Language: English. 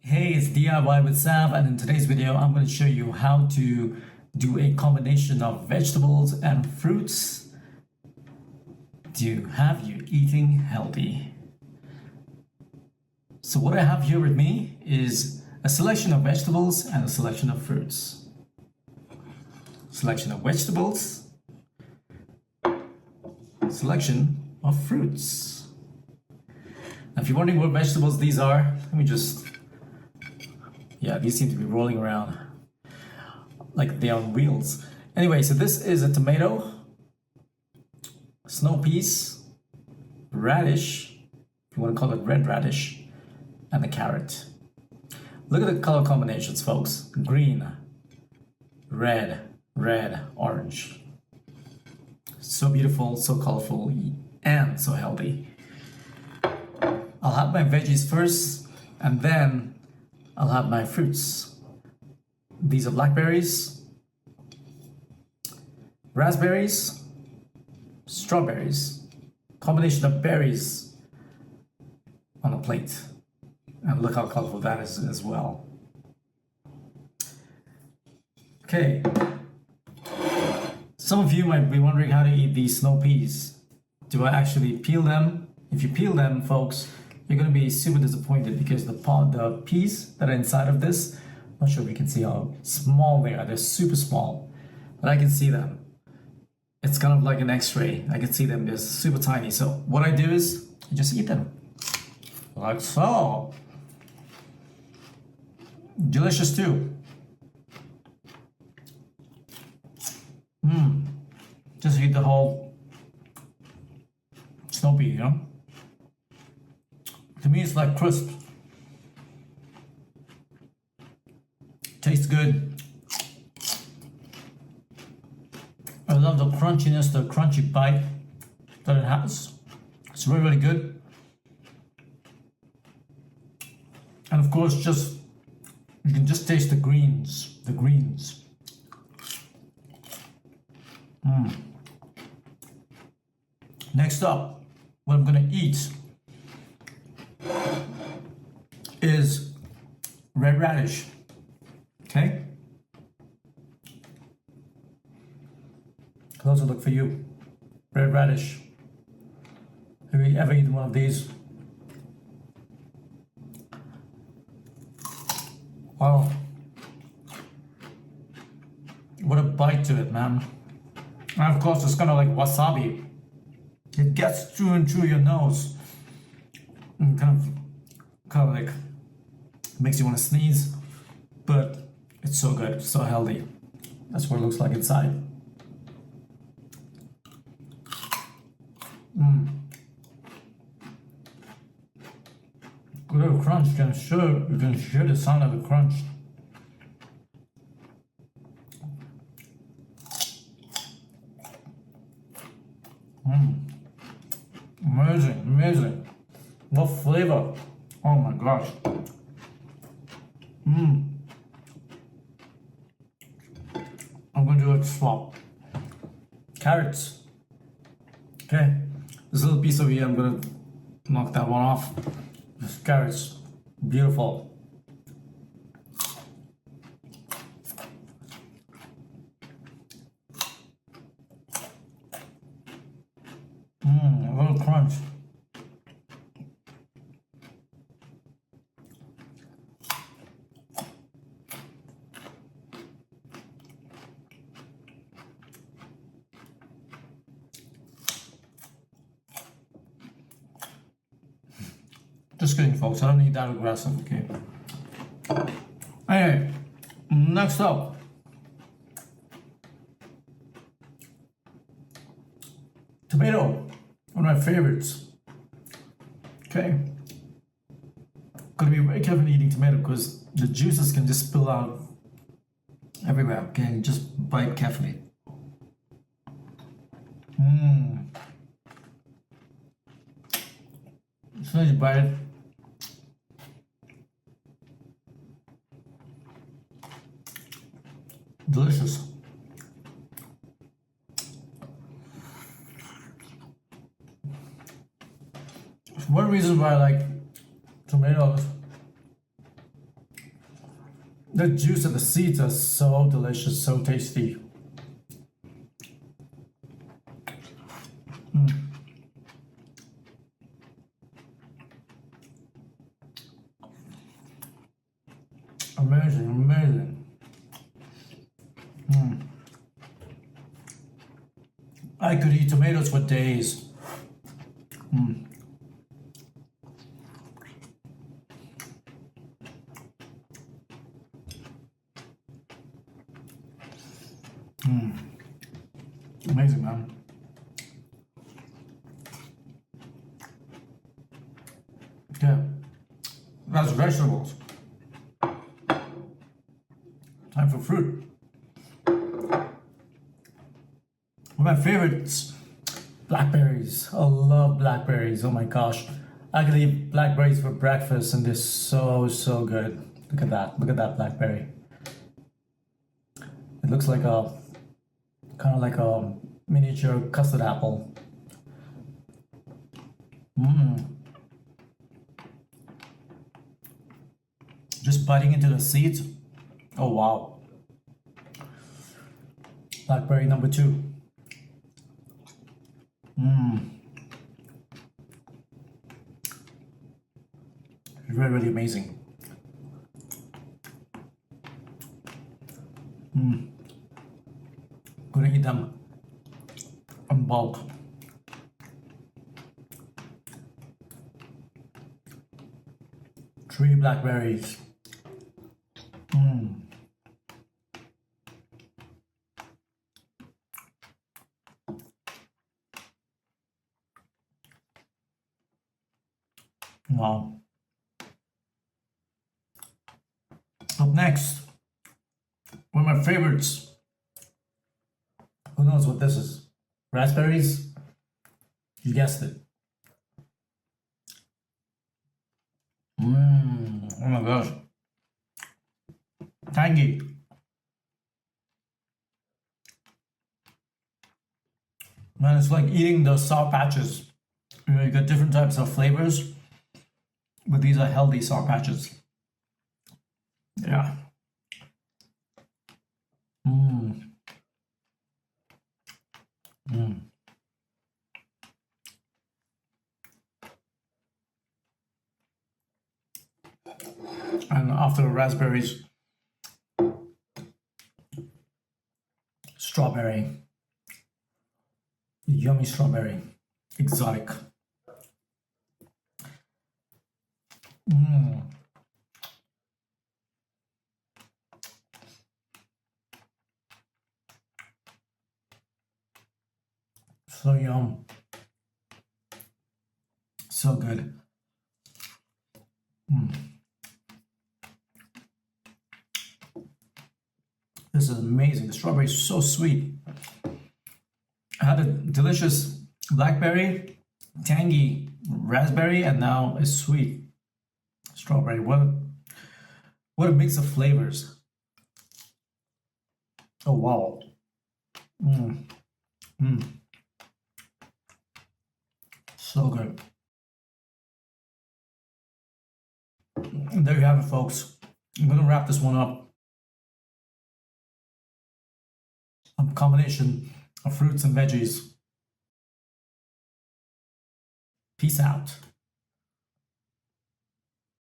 Hey, it's DIY with Sav, and in today's video, I'm going to show you how to do a combination of vegetables and fruits to have you eating healthy. So what I have here with me is a selection of vegetables and a selection of fruits. Selection of vegetables, selection of fruits. Now, if you're wondering what vegetables these are, let me just... Yeah, these seem to be rolling around like they're on wheels. Anyway, so this is a tomato, snow peas, radish, if you want to call it red radish, and a carrot. Look at the color combinations, folks. Green, red, orange. So beautiful, so colorful, and so healthy. I'll have my veggies first, and then I'll have my fruits. These are blackberries, raspberries, strawberries, combination of berries on a plate. And look how colorful that is as well. Okay. Some of you might be wondering how to eat these snow peas. Do I actually peel them? If you peel them, folks, you're going to be super disappointed because the peas that are inside of this, I'm not sure if you can see how small they are. They're super small, but I can see them. It's kind of like an x-ray. I can see them. They're super tiny. So what I do is I just eat them like so. Delicious too. Just eat the whole snow pea, you know? To me, it's like crisp. Tastes good. I love the crunchiness, the crunchy bite that it has. It's really, really good. And of course, you can just taste the greens. Next up, what I'm gonna eat is red radish. Okay? Closer look for you. Red radish. Have you ever eaten one of these? Wow. What a bite to it, man. And of course, it's kind of like wasabi. It gets through and through your nose. And kind of like makes you want to sneeze, but it's so good, so healthy. That's what it looks like inside. Good little crunch. You can hear the sound of the crunch. Amazing. What flavor? Oh my gosh. I'm gonna do a swap. Carrots. Okay. This little piece over here, I'm gonna knock that one off. Just carrots. Beautiful. A little crunch. Just kidding, folks. I don't need that aggressive, okay? Anyway, next up. Tomato, one of my favorites. Okay. Gotta be very careful eating tomato because the juices can just spill out everywhere, okay? Just bite carefully. As soon as you bite it, delicious. One reason why I like tomatoes The juice of the seeds are so delicious, so tasty. Amazing, amazing. I could eat tomatoes for days. Amazing, man. Yeah, that's vegetables. Time for fruit. One of my favorites, blackberries. I love blackberries. Oh my gosh. I could eat blackberries for breakfast and they're so good. Look at that. Look at that blackberry. It looks like a kind of like a miniature custard apple. Just biting into the seeds. Oh wow. Blackberry number 2. Really, really amazing. Gonna eat them in bulk. Three blackberries. Wow. Up next, one of my favorites. Who knows what this is? Raspberries? You guessed it. Oh my gosh. Tangy. Man, it's like eating those Sour Patches. You know, you get different types of flavors, but these are healthy Sour Patches. Yeah. And after the raspberries, strawberry. Yummy strawberry. Exotic. So yum. So good. This is amazing. The strawberry is so sweet. I had a delicious blackberry, tangy raspberry, and now a sweet strawberry. What a mix of flavors. Oh wow. So good. And there you have it, folks. I'm gonna wrap this one up. A combination of fruits and veggies. Peace out.